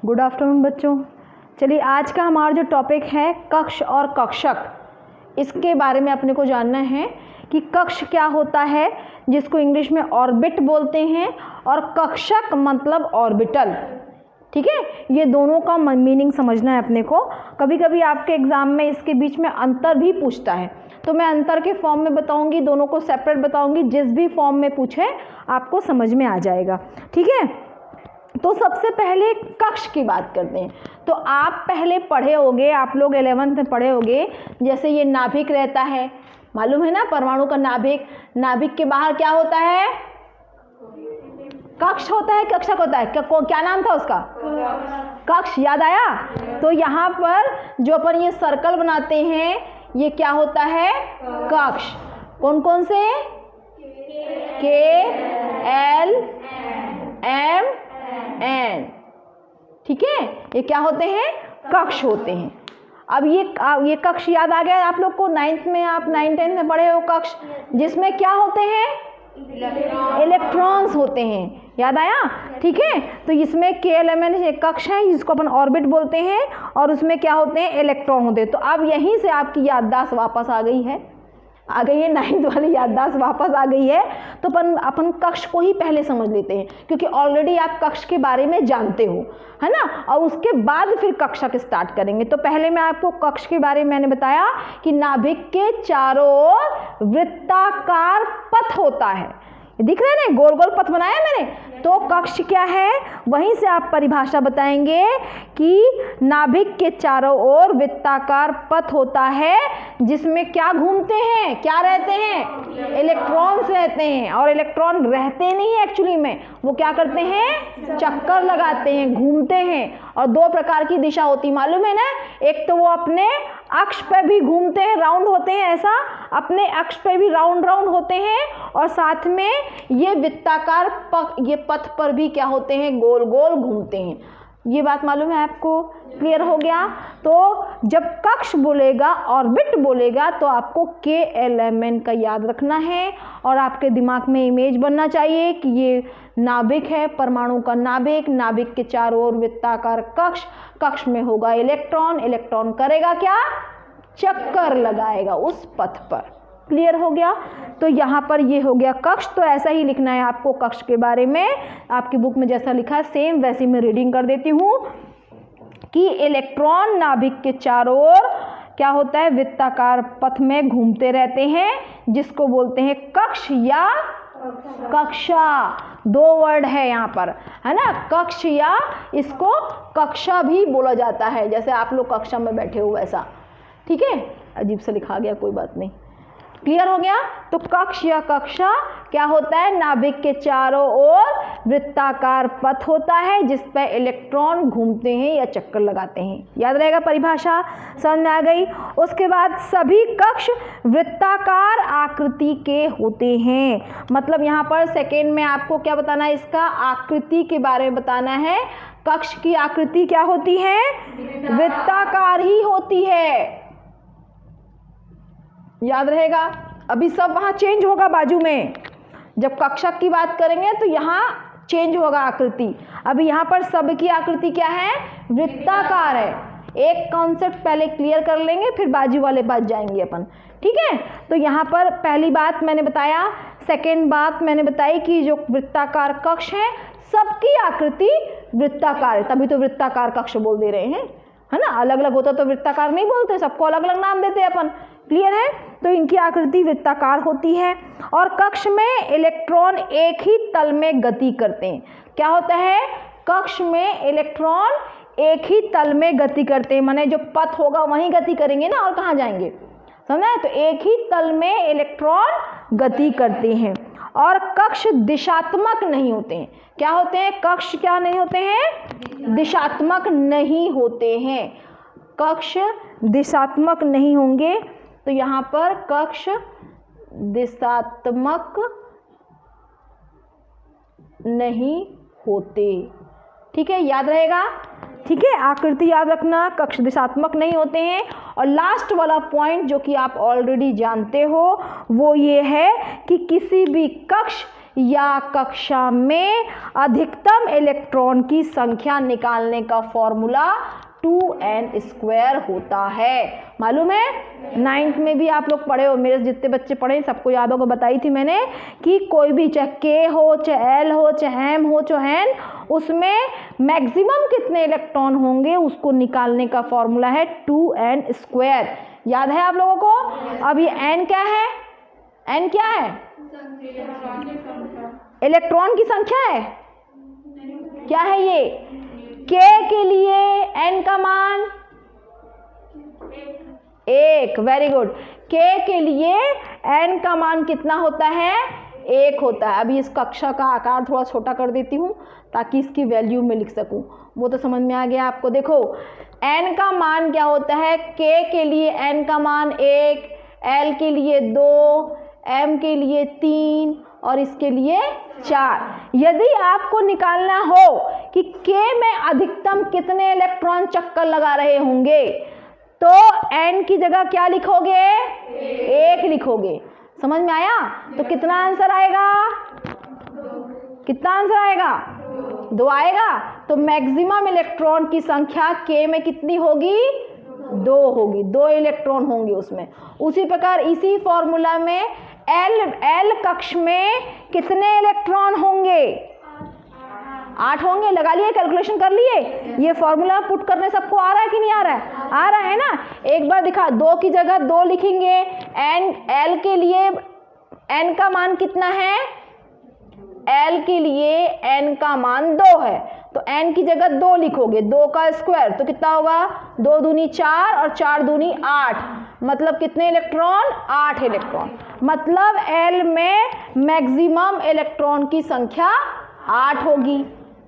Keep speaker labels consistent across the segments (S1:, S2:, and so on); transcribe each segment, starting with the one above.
S1: Good afternoon बच्चों। चलिए आज का हमारा जो टॉपिक है कक्ष और कक्षक, इसके बारे में अपने को जानना है कि कक्ष क्या होता है, जिसको इंग्लिश में ऑर्बिट बोलते हैं, और कक्षक मतलब ऑर्बिटल। ठीक है, ये दोनों का मीनिंग समझना है अपने को। कभी कभी आपके एग्जाम में इसके बीच में अंतर भी पूछता है, तो मैं अंतर के फॉर्म में बताऊंगी, दोनों को सेपरेट बताऊंगी। जिस भी फॉर्म में पूछे आपको समझ में आ जाएगा। ठीक है, तो सबसे पहले कक्ष की बात करते हैं। तो आप पहले पढ़े होंगे, आप लोग 11th में पढ़े होंगे, जैसे ये नाभिक रहता है, मालूम है ना, परमाणु का नाभिक। नाभिक के बाहर क्या होता है? कक्ष होता है, कक्षक होता है। क्या नाम था उसका? कक्ष। याद आया? तो यहाँ पर जो अपन ये सर्कल बनाते हैं, ये क्या होता है? कक्ष। कौन कौन से? के, एल, एम, एन। ठीक है, ये क्या होते हैं? कक्ष होते हैं। अब ये कक्ष याद आ गया आप लोग को। 9th में, आप 9th-10th में पढ़े हो कक्ष, जिसमें क्या होते हैं? इलेक्ट्रॉन्स होते हैं। याद आया? ठीक है, तो इसमें KLMN एक कक्ष है जिसको अपन ऑर्बिट बोलते हैं, और उसमें क्या होते हैं? इलेक्ट्रॉन होते हैं। तो अब यहीं से आपकी याददाश्त वापस आ गई है, 9th वाली याददाश्त वापस आ गई है। तो अपन कक्ष को ही पहले समझ लेते हैं, क्योंकि ऑलरेडी आप कक्ष के बारे में जानते हो, है ना, और उसके बाद फिर कक्षक स्टार्ट करेंगे। तो पहले मैं आपको कक्ष के बारे में मैंने बताया कि नाभिक के चारों ओर वृत्ताकार पथ होता है। दिख रहे हैं ना, गोल गोल पथ बनाया मैंने। तो कक्ष क्या है, वहीं से आप परिभाषा बताएंगे कि नाभिक के चारों ओर वृत्ताकार पथ होता है, जिसमें क्या घूमते हैं, क्या रहते हैं? इलेक्ट्रॉन्स रहते हैं। और इलेक्ट्रॉन रहते नहीं है एक्चुअली में, वो क्या करते हैं? चक्कर लगाते हैं, घूमते हैं। और दो प्रकार की दिशा होती, मालूम है ना, एक तो वो अपने अक्ष पे भी घूमते हैं, राउंड होते हैं, ऐसा अपने अक्ष पे भी राउंड राउंड होते हैं, और साथ में ये वृत्ताकार ये पथ पर भी क्या होते हैं? गोल गोल घूमते हैं। ये बात मालूम है आपको? क्लियर हो गया? तो जब कक्ष बोलेगा, ऑर्बिट बोलेगा, तो आपको KLMN का याद रखना है, और आपके दिमाग में इमेज बनना चाहिए कि ये नाभिक है, परमाणु का नाभिक, नाभिक के चारों ओर वृत्ताकार कक्ष, कक्ष में होगा इलेक्ट्रॉन, इलेक्ट्रॉन करेगा क्या? चक्कर लगाएगा उस पथ पर। क्लियर हो गया? तो यहाँ पर ये हो गया कक्ष। तो ऐसा ही लिखना है आपको कक्ष के बारे में, आपकी बुक में जैसा लिखा है सेम वैसे मैं रीडिंग कर देती हूँ कि इलेक्ट्रॉन नाभिक के चारों ओर क्या होता है? वृत्ताकार पथ में घूमते रहते हैं, जिसको बोलते हैं कक्ष या कक्षा। दो वर्ड है यहाँ पर, है ना, कक्ष या इसको कक्षा भी बोला जाता है, जैसे आप लोग कक्षा में बैठे हो वैसा। ठीक है, अजीब से लिखा गया, कोई बात नहीं। क्लियर हो गया? तो कक्ष या कक्षा क्या होता है? नाभिक के चारों ओर वृत्ताकार पथ होता है, जिस पर इलेक्ट्रॉन घूमते हैं या चक्कर लगाते हैं। याद रहेगा परिभाषा? समझ में आ गई? उसके बाद सभी कक्ष वृत्ताकार आकृति के होते हैं। मतलब यहाँ पर सेकेंड में आपको क्या बताना है? इसका आकृति के बारे में बताना है। कक्ष की आकृति क्या होती है? वृत्ताकार ही होती है। याद रहेगा? अभी सब वहाँ चेंज होगा बाजू में, जब कक्षक की बात करेंगे तो यहाँ चेंज होगा आकृति। अभी यहाँ पर सब की आकृति क्या है? वृत्ताकार है। एक कॉन्सेप्ट पहले क्लियर कर लेंगे, फिर बाजू वाले बात जाएंगे अपन। ठीक है, तो यहाँ पर पहली बात मैंने बताया। सेकेंड बात मैंने बताई कि जो वृत्ताकार कक्ष है, सबकी आकृति वृत्ताकार है, तभी तो वृत्ताकार कक्ष बोल दे रहे हैं, है ना। अलग अलग होता तो वृत्ताकार नहीं बोलते, सबको अलग अलग नाम देते अपन। क्लियर है? तो इनकी आकृति वृत्ताकार होती है, और कक्ष में इलेक्ट्रॉन एक ही तल में गति करते हैं। क्या होता है? कक्ष में इलेक्ट्रॉन एक ही तल में गति करते हैं, माने जो पथ होगा वहीं गति करेंगे ना, और कहाँ जाएंगे? समझा? तो एक ही तल में इलेक्ट्रॉन गति करते हैं, और कक्ष दिशात्मक नहीं होते हैं। क्या होते हैं? कक्ष क्या नहीं होते हैं? दिशात्मक नहीं होते हैं। कक्ष दिशात्मक नहीं होंगे, तो यहाँ पर कक्ष दिशात्मक नहीं होते। ठीक है, याद रहेगा? ठीक है, आकृति याद रखना, कक्ष दिशात्मक नहीं होते हैं। और लास्ट वाला पॉइंट जो कि आप ऑलरेडी जानते हो, वो ये है कि किसी भी कक्ष या कक्षा में अधिकतम इलेक्ट्रॉन की संख्या निकालने का फॉर्मूला 2n² होता है। मालूम है? 9th में भी आप लोग पढ़े हो, मेरे जितने बच्चे पढ़े सबको याद होगा, बताई थी मैंने कि कोई भी चाहे K हो, चाहे L हो, चाहे M हो, चाहे N, उसमें मैक्सिमम कितने इलेक्ट्रॉन होंगे उसको निकालने का फॉर्मूला है 2n²। याद है आप लोगों को? अब ये n क्या है? n क्या है? इलेक्ट्रॉन की संख्या है। क्या है ये? K के लिए n का मान 1। Very good. K के लिए n का मान कितना होता है? 1 होता है। अभी इस कक्षा का आकार थोड़ा छोटा कर देती हूँ ताकि इसकी वैल्यू में लिख सकूँ। वो तो समझ में आ गया आपको। देखो n का मान क्या होता है? K के लिए n का मान 1, L के लिए 2, M के लिए 3 और इसके लिए 4। यदि आपको निकालना हो कि K में अधिकतम कितने इलेक्ट्रॉन चक्कर लगा रहे होंगे तो n की जगह क्या लिखोगे? 1 लिखोगे। समझ में आया? तो कितना आंसर आएगा? कितना आंसर आएगा? 2 आएगा। तो मैक्सिमम इलेक्ट्रॉन की संख्या K में कितनी होगी? 2 होगी। 2 इलेक्ट्रॉन होंगे उसमें। उसी प्रकार इसी फॉर्मूला में L कक्ष में कितने इलेक्ट्रॉन होंगे? 8 होंगे। लगा लिए? कैलकुलेशन कर लिए? ये फॉर्मूला पुट करने सबको आ रहा है कि नहीं आ रहा है? आ रहा है ना? एक बार दिखा, 2 की जगह 2 लिखेंगे। L के लिए n का मान कितना है? L के लिए n का मान 2 है तो n की जगह 2 लिखोगे। 2 का स्क्वायर तो कितना होगा? 2 दूनी 4 और 4 दूनी 8। मतलब कितने इलेक्ट्रॉन? 8 इलेक्ट्रॉन। मतलब L में मैक्सिमम इलेक्ट्रॉन की संख्या 8 होगी।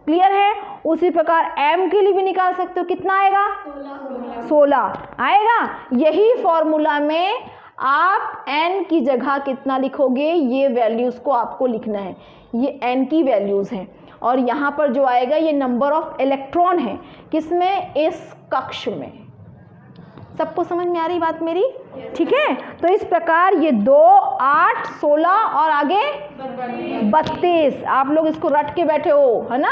S1: क्लियर है? उसी प्रकार M के लिए भी निकाल सकते हो। कितना आएगा? 16 आएगा। यही फॉर्मूला में आप n की जगह कितना लिखोगे? ये वैल्यूज को आपको लिखना है। ये n की वैल्यूज हैं और यहाँ पर जो आएगा ये नंबर ऑफ इलेक्ट्रॉन है। किसमें? इस कक्ष में। सबको समझ में आ रही बात मेरी? ठीक है। तो इस प्रकार ये 2, 8, 16 और आगे 32। आप लोग इसको रट के बैठे हो, है ना?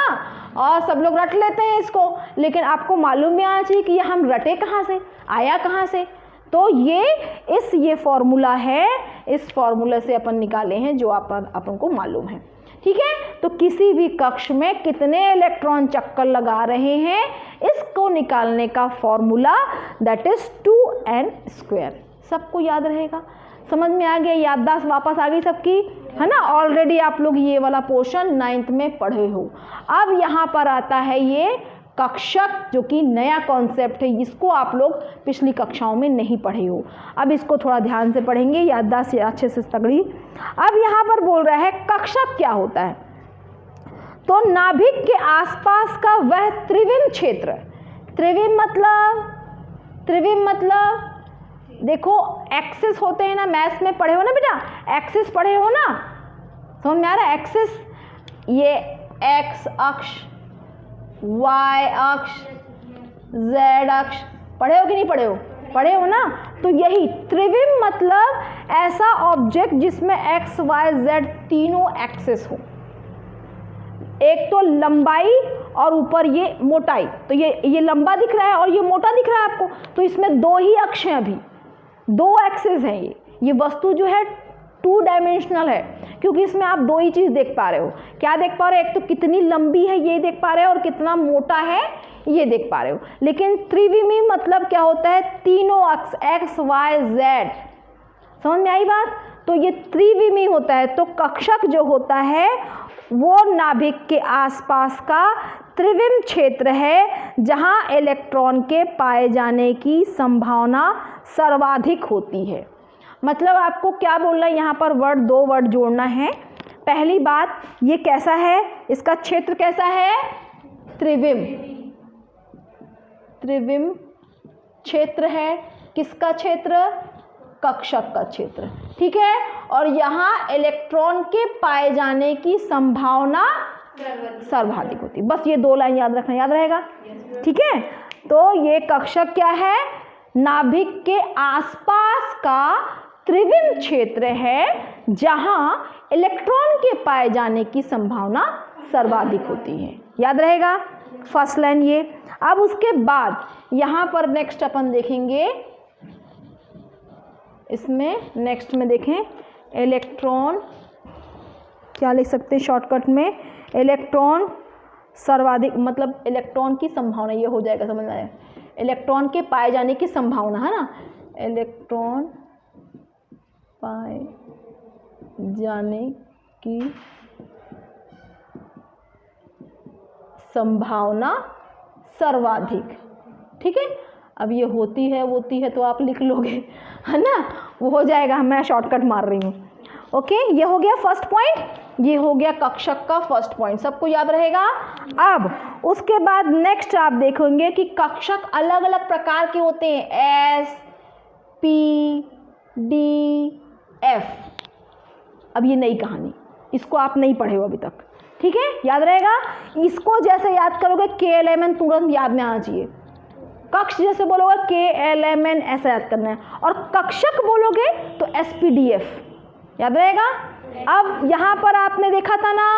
S1: और सब लोग रट लेते हैं इसको, लेकिन आपको मालूम भी आना चाहिए कि ये हम रटे कहाँ से, आया कहाँ से। तो ये फॉर्मूला है। इस फॉर्मूला से अपन निकाले हैं जो अपन को मालूम है। ठीक है। तो किसी भी कक्ष में कितने इलेक्ट्रॉन चक्कर लगा रहे हैं इसको निकालने का फॉर्मूला दैट इज 2n²। सबको याद रहेगा? समझ में आ गया? याददाश्त वापस आ गई सबकी, है ना? ऑलरेडी आप लोग ये वाला पोर्शन 9th में पढ़े हो। अब यहाँ पर आता है ये कक्षक, जो कि नया कॉन्सेप्ट है। इसको आप लोग पिछली कक्षाओं में नहीं पढ़े हो। अब इसको थोड़ा ध्यान से पढ़ेंगे, याददाश्त से अच्छे से तगड़ी। अब यहाँ पर बोल रहा है कक्षक क्या होता है? तो नाभिक के आसपास का वह त्रिविम क्षेत्र। त्रिविम मतलब देखो एक्सिस होते हैं ना, मैथ्स में पढ़े हो ना बेटा, एक्सिस पढ़े हो ना? समझ में आ रहा है? एक्सिस, ये एक्स अक्ष, वाई अक्ष, जेड अक्ष, पढ़े हो कि नहीं पढ़े हो? पढ़े हो ना? तो यही त्रिविम मतलब ऐसा ऑब्जेक्ट जिसमें एक्स, वाई, जेड तीनों एक्सिस हो। एक तो लंबाई और ऊपर ये मोटाई। तो ये लंबा दिख रहा है और ये मोटा दिख रहा है आपको। तो इसमें 2 ही अक्ष हैं, अभी 2 एक्सिस हैं। ये वस्तु जो है 2 डायमेंशनल है, क्योंकि इसमें आप 2 ही चीज़ देख पा रहे हो। क्या देख पा रहे हो? एक तो कितनी लंबी है ये देख पा रहे हो और कितना मोटा है ये देख पा रहे हो। लेकिन त्रिविमी मतलब क्या होता है? तीनों अक्ष, एक्स, वाई, जेड। समझ में आई बात? तो ये त्रिविमी होता है। तो कक्षक जो होता है वो नाभिक के आसपास का त्रिविम क्षेत्र है जहां इलेक्ट्रॉन के पाए जाने की संभावना सर्वाधिक होती है। मतलब आपको क्या बोलना है यहाँ पर? 2 वर्ड जोड़ना है। पहली बात, ये कैसा है? इसका क्षेत्र कैसा है? त्रिविम। त्रिविम क्षेत्र है। किसका क्षेत्र? कक्षक का क्षेत्र। ठीक है। और यहाँ इलेक्ट्रॉन के पाए जाने की संभावना सर्वाधिक होती है। बस ये 2 लाइन याद रखना, याद रहेगा? ठीक है। तो ये कक्षक क्या है? नाभिक के आसपास का त्रिविम क्षेत्र है जहां इलेक्ट्रॉन के पाए जाने की संभावना सर्वाधिक होती है। याद रहेगा फर्स्ट लाइन ये। अब उसके बाद यहां पर नेक्स्ट अपन देखेंगे, इसमें नेक्स्ट में देखें इलेक्ट्रॉन, क्या लिख सकते हैं शॉर्टकट में, इलेक्ट्रॉन सर्वाधिक, मतलब इलेक्ट्रॉन की संभावना, ये हो जाएगा समझ में आया, इलेक्ट्रॉन के पाए जाने की संभावना है ना, इलेक्ट्रॉन पाए जाने की संभावना सर्वाधिक। ठीक है, अब ये होती है तो आप लिख लोगे है ना, वो हो जाएगा, मैं शॉर्टकट मार रही हूँ। ओके, ये हो गया फर्स्ट पॉइंट, ये हो गया कक्षक का फर्स्ट पॉइंट, सबको याद रहेगा। अब उसके बाद नेक्स्ट आप देखेंगे कि कक्षक अलग अलग प्रकार के होते हैं, एस, पी, डी, एफ। अब ये नई कहानी, इसको आप नहीं पढ़े हो अभी तक, ठीक है, याद रहेगा। इसको जैसे याद करोगे KLMN तुरंत याद में आना चाहिए, कक्ष जैसे बोलोगे KLMN ऐसा याद करना है, और कक्षक बोलोगे तो SPDF याद रहेगा। अब यहाँ पर आपने देखा था ना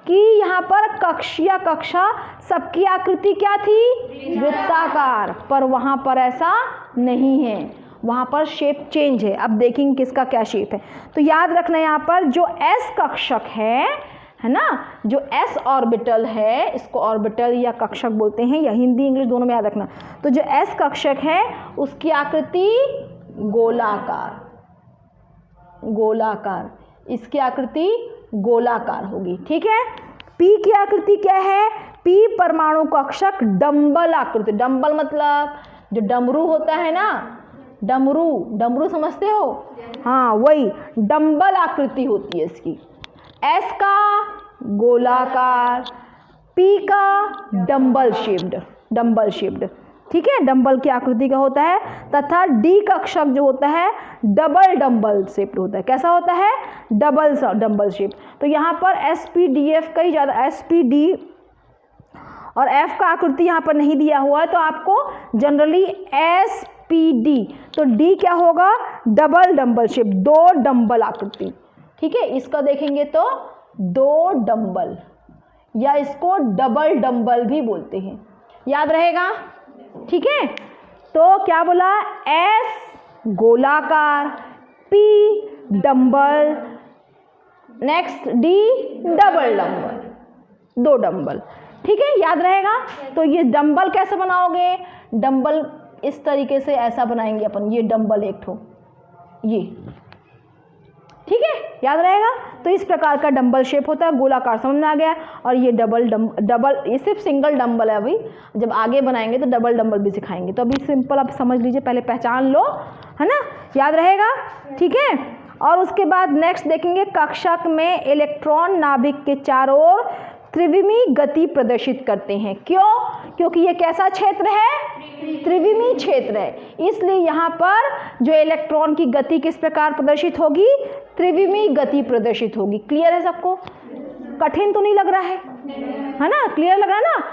S1: कि यहाँ पर कक्ष या कक्षा सबकी आकृति क्या थी, वृत्ताकार, पर वहाँ पर ऐसा नहीं है, वहाँ पर शेप चेंज है। अब देखेंगे किसका क्या शेप है। तो याद रखना यहाँ पर जो S कक्षक है ना, जो S ऑर्बिटल है, इसको ऑर्बिटल या कक्षक बोलते हैं, या हिंदी इंग्लिश दोनों में याद रखना। तो जो S कक्षक है उसकी आकृति गोलाकार, गोलाकार, इसकी आकृति गोलाकार होगी। ठीक है, P की आकृति क्या है, P परमाणु कक्षक डंबल आकृति, डंबल मतलब जो डमरू होता है ना, डमरू, डमरू समझते हो, हाँ वही डंबल आकृति होती है इसकी। S का गोलाकार, P का डंबल शेप्ड, डंबल शेप्ड, ठीक है, डंबल की आकृति का होता है। तथा D कक्षक जो होता है डबल डंबल शेप्ड होता है। कैसा होता है, डबल डंबल शेप। तो यहाँ पर SPDF का ही ज़्यादा, SPD और F का आकृति यहाँ पर नहीं दिया हुआ है, तो आपको जनरली SPD, तो D क्या होगा, डबल डंबल शेप, दो डंबल आकृति। ठीक है, इसका देखेंगे तो दो डंबल, या इसको डबल डंबल भी बोलते हैं, याद रहेगा। ठीक है, तो क्या बोला, S गोलाकार, P dumbbell, next D double dumbbell, दो डंबल। ठीक है, याद रहेगा। तो ये डंबल कैसे बनाओगे, डंबल इस तरीके से ऐसा बनाएंगे अपन, ये डंबल एक ठो, ये, ठीक है, याद रहेगा। तो इस प्रकार का डंबल शेप होता है, गोलाकार, समझ में आ गया। और ये डबल, ये सिर्फ सिंगल डंबल है, अभी जब आगे बनाएंगे तो डबल डंबल भी सिखाएंगे। तो अभी सिंपल आप समझ लीजिए, पहले पहचान लो, है ना, याद रहेगा। ठीक है, और उसके बाद नेक्स्ट देखेंगे कक्षक में इलेक्ट्रॉन नाभिक के चारों ओर त्रिविमी गति प्रदर्शित करते हैं। क्यों, क्योंकि ये कैसा क्षेत्र है, त्रिविमी क्षेत्र है, इसलिए यहाँ पर जो इलेक्ट्रॉन की गति किस प्रकार प्रदर्शित होगी, त्रिविमी गति प्रदर्शित होगी। क्लियर है सबको, कठिन तो नहीं लग रहा है ना, क्लियर लग रहा है ना।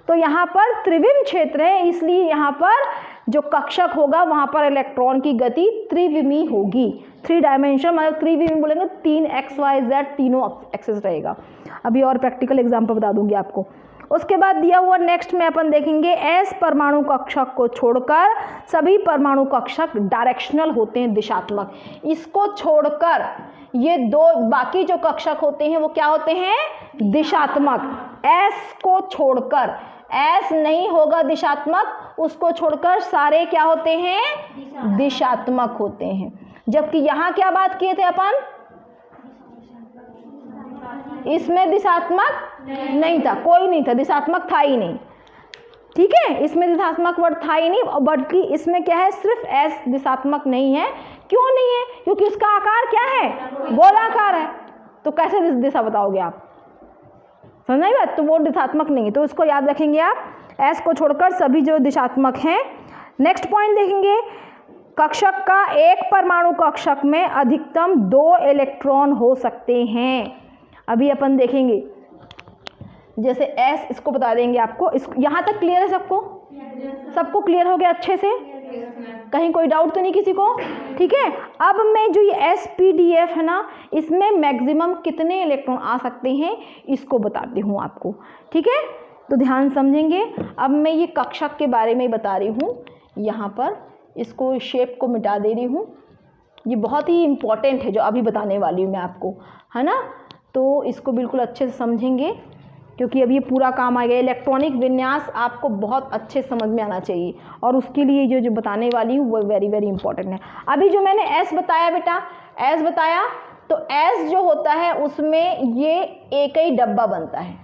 S1: तो यहाँ पर त्रिविम क्षेत्र है, इसलिए यहाँ पर जो कक्षक होगा वहाँ पर इलेक्ट्रॉन की गति त्रिविमी होगी। 3 डायमेंशन, मतलब त्रिविमी बोलेंगे 3 XYZ तीनों एक्सेस रहेगा। अभी और प्रैक्टिकल एग्जाम्पल बता दूंगी आपको। उसके बाद दिया हुआ नेक्स्ट में अपन देखेंगे S परमाणु कक्षक को छोड़कर सभी परमाणु कक्षक डायरेक्शनल होते हैं, दिशात्मक। इसको छोड़कर ये दो बाकी जो कक्षक होते हैं वो क्या होते हैं, दिशात्मक। S को छोड़कर, S नहीं होगा दिशात्मक, उसको छोड़कर सारे क्या होते हैं, दिशात्मक होते हैं। जबकि यहाँ क्या बात किए थे अपन, इसमें दिशात्मक नहीं था, कोई नहीं था, दिशात्मक था ही नहीं। ठीक है, इसमें दिशात्मक वर्ड था ही नहीं, बल्कि इसमें क्या है, सिर्फ S दिशात्मक नहीं है। क्यों नहीं है, क्योंकि उसका आकार क्या है, गोलाकार है। तो कैसे दिशा बताओगे आप, समझ नहीं बात, तो वो दिशात्मक नहीं है। तो उसको याद रखेंगे आप, S को छोड़कर सभी जो दिशात्मक हैं। नेक्स्ट पॉइंट देखेंगे, कक्षक का एक परमाणु कक्षक में अधिकतम 2 इलेक्ट्रॉन हो सकते हैं। अभी अपन देखेंगे, जैसे S, इसको बता देंगे आपको। यहाँ तक क्लियर है सबको, सबको क्लियर हो गया अच्छे से। कहीं कोई डाउट तो नहीं किसी को? ठीक है, अब मैं जो ये SPDF है ना, इसमें मैक्सिमम कितने इलेक्ट्रॉन आ सकते हैं इसको बताती हूँ आपको। ठीक है, तो ध्यान समझेंगे। अब मैं ये कक्षक के बारे में बता रही हूँ। यहाँ पर इसको शेप को मिटा दे रही हूँ। ये बहुत ही इम्पॉर्टेंट है जो अभी बताने वाली हूँ मैं आपको, है ना। तो इसको बिल्कुल अच्छे से समझेंगे क्योंकि अब ये पूरा काम आ गया। इलेक्ट्रॉनिक विन्यास आपको बहुत अच्छे समझ में आना चाहिए और उसके लिए जो बताने वाली हूँ वो वेरी वेरी इंपॉर्टेंट है। अभी जो मैंने S बताया बेटा, S बताया, तो S जो होता है उसमें ये एक ही डब्बा बनता है,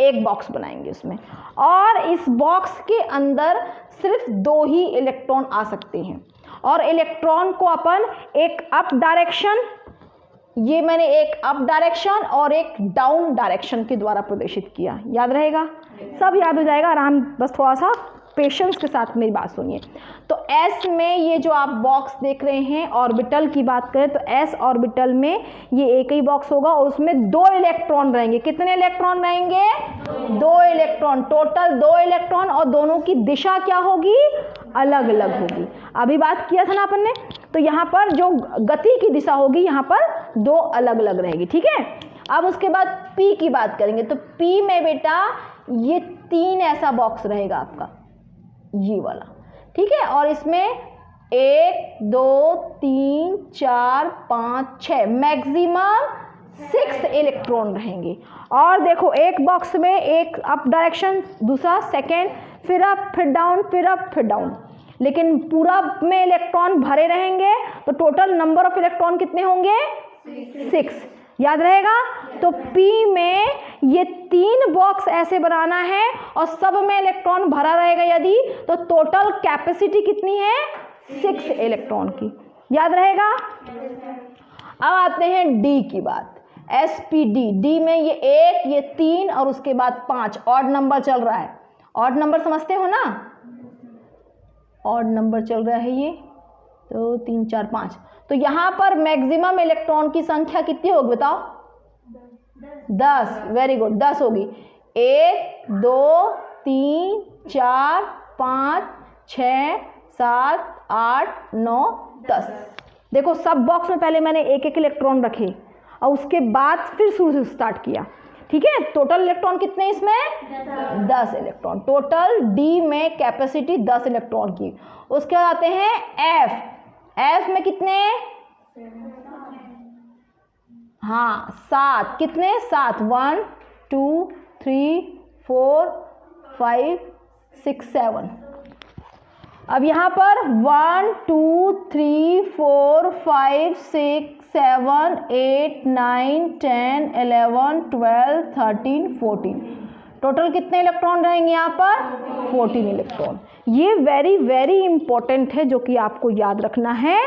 S1: एक बॉक्स बनाएंगे उसमें, और इस बॉक्स के अंदर सिर्फ 2 ही इलेक्ट्रॉन आ सकते हैं। और इलेक्ट्रॉन को अपन एक अप डायरेक्शन, ये मैंने एक अप डायरेक्शन और एक डाउन डायरेक्शन के द्वारा प्रदर्शित किया। याद रहेगा? सब याद हो जाएगा, आराम, बस थोड़ा सा पेशेंस के साथ मेरी बात सुनिए। तो S में ये जो आप बॉक्स देख रहे हैं, ऑर्बिटल की बात करें तो S ऑर्बिटल में ये एक ही बॉक्स होगा और उसमें 2 इलेक्ट्रॉन रहेंगे। कितने इलेक्ट्रॉन रहेंगे? 2 इलेक्ट्रॉन, टोटल 2 इलेक्ट्रॉन, और दोनों की दिशा क्या होगी? अलग अलग होगी। अभी बात किया था ना अपन ने। तो यहाँ पर जो गति की दिशा होगी यहाँ पर 2 अलग अलग रहेगी। ठीक है, अब उसके बाद P की बात करेंगे। तो P में बेटा ये 3 ऐसा बॉक्स रहेगा आपका, ये वाला। ठीक है, और इसमें 1 2 3 4 5 6 मैक्सिमम 6 इलेक्ट्रॉन रहेंगे। और देखो, एक बॉक्स में एक अप डायरेक्शन, दूसरा सेकेंड, फिर अप, फिर डाउन, फिर अप, फिर डाउन, लेकिन पूरा में इलेक्ट्रॉन भरे रहेंगे। तो टोटल नंबर ऑफ इलेक्ट्रॉन कितने होंगे? 6। याद रहेगा? तो P में ये 3 बॉक्स ऐसे बनाना है और सब में इलेक्ट्रॉन भरा रहेगा यदि, तो टोटल कैपेसिटी कितनी है? 6 इलेक्ट्रॉन की। याद रहेगा? अब आते हैं D की बात। SPD, D में ये 1, ये 3 और उसके बाद 5 ऑड नंबर चल रहा है। ऑड नंबर समझते हो ना? ऑड नंबर चल रहा है ये, तो 3 4 5। तो यहाँ पर मैक्सिमम इलेक्ट्रॉन की संख्या कितनी होगी बताओ? 10। वेरी गुड, 10 होगी। 1 2 3 4 5 6 7 8 9 10। देखो, सब बॉक्स में पहले मैंने एक एक इलेक्ट्रॉन रखे और उसके बाद फिर शुरू से स्टार्ट किया। ठीक है, टोटल इलेक्ट्रॉन कितने इसमें? 10 इलेक्ट्रॉन। टोटल D में कैपेसिटी 10 इलेक्ट्रॉन की। उसके बाद आते हैं F। F में कितने? हाँ, 7। कितने? 7। 1 2 3 4 5 6 7। अब यहाँ पर 1 2 3 4 5 6 7 8 9 10 11 12 13 14। टोटल कितने इलेक्ट्रॉन रहेंगे यहाँ पर? 14 इलेक्ट्रॉन। ये वेरी वेरी इंपॉर्टेंट है जो कि आपको याद रखना है।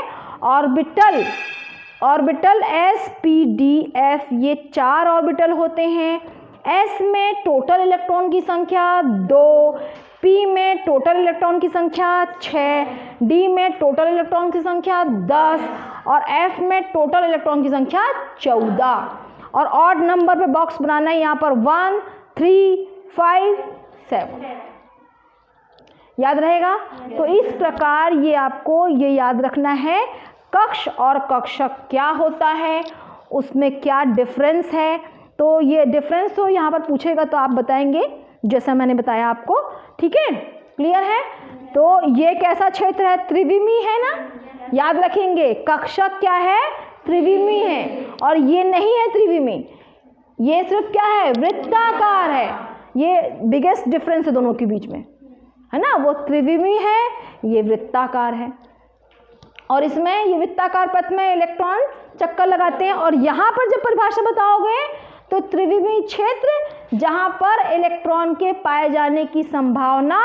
S1: ऑर्बिटल, ऑर्बिटल SPDF, ये 4 ऑर्बिटल होते हैं। S में टोटल इलेक्ट्रॉन की संख्या 2, P में टोटल इलेक्ट्रॉन की संख्या 6, D में टोटल इलेक्ट्रॉन की संख्या 10 और F में टोटल इलेक्ट्रॉन की संख्या 14। और ऑड नंबर पे बॉक्स बनाना है यहाँ पर 1 3 5 7। याद रहेगा? तो इस प्रकार ये आपको ये याद रखना है, कक्ष और कक्षक क्या होता है, उसमें क्या डिफरेंस है। तो ये डिफरेंस तो यहाँ पर पूछेगा तो आप बताएंगे जैसा मैंने बताया आपको। ठीक है, क्लियर है? तो ये कैसा क्षेत्र है? त्रिविमी है ना, याद रखेंगे। कक्षक क्या है? त्रिविमी है। और ये नहीं है त्रिविमी, ये सिर्फ क्या है? वृत्ताकार है। ये बिगेस्ट डिफरेंस है दोनों के बीच में, है ना। वो त्रिविमी है, ये वृत्ताकार है। और इसमें ये वृत्ताकार पथ में इलेक्ट्रॉन चक्कर लगाते हैं। और यहाँ पर जब परिभाषा बताओगे तो त्रिविमी क्षेत्र जहाँ पर इलेक्ट्रॉन के पाए जाने की संभावना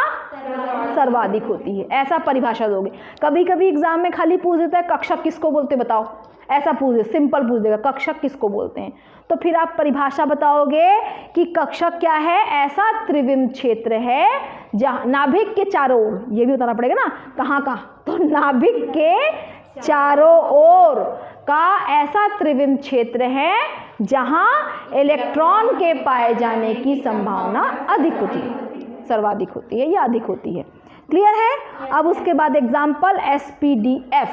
S1: सर्वाधिक होती है, ऐसा परिभाषा दोगे। कभी कभी एग्जाम में खाली पूछ देता है कक्षक किसको बोलते बताओ, ऐसा पूछ दे, सिंपल पूछ देगा कक्षक किसको बोलते हैं। तो फिर आप परिभाषा बताओगे कि कक्षक क्या है? ऐसा त्रिविम क्षेत्र है जहाँ नाभिक के चारों ओर, ये भी बताना पड़ेगा ना कहाँ कहाँ, तो नाभिक के चारों ओर का ऐसा त्रिविम क्षेत्र है जहाँ इलेक्ट्रॉन के पाए जाने की संभावना अधिक होती है, सर्वाधिक होती है या अधिक होती है। क्लियर है। अब उसके बाद एग्जाम्पल SPDF,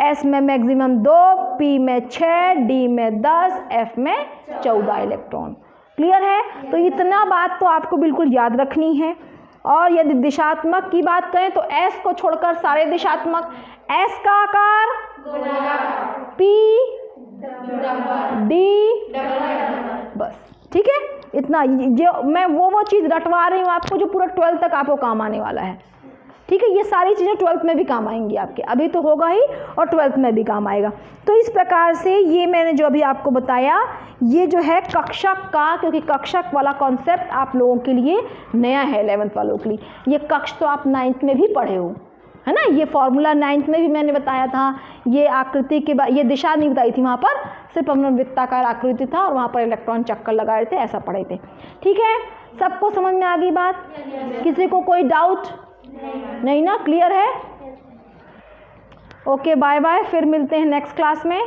S1: S में मैक्सिमम 2, P में 6, D में 10, F में 14 इलेक्ट्रॉन। क्लियर है। तो इतना बात तो आपको बिल्कुल याद रखनी है। और यदि दिशात्मक की बात करें तो S को छोड़कर सारे दिशात्मक, S का आकार P D, बस ठीक है। इतना जो मैं वो चीज़ रटवा रही हूँ आपको जो पूरा 12th तक आपको काम आने वाला है। ठीक है, ये सारी चीज़ें 12th में भी काम आएंगी आपके, अभी तो होगा ही और 12th में भी काम आएगा। तो इस प्रकार से ये मैंने जो अभी आपको बताया ये जो है कक्षक का, क्योंकि कक्षक वाला कॉन्सेप्ट आप लोगों के लिए नया है 11th वालों के लिए। ये कक्ष तो आप 9th में भी पढ़े हो, है ना। ये फॉर्मूला 9th में भी मैंने बताया था। ये आकृति के बाद ये दिशा नहीं बताई थी, वहाँ पर सिर्फ हमने वृत्ताकार आकृति था और वहाँ पर इलेक्ट्रॉन चक्कर लगाए थे, ऐसा पढ़े थे। ठीक है, सबको समझ में आ गई बात? किसी को कोई डाउट नहीं ना? क्लियर है? ओके, बाय बाय, फिर मिलते हैं नेक्स्ट क्लास में।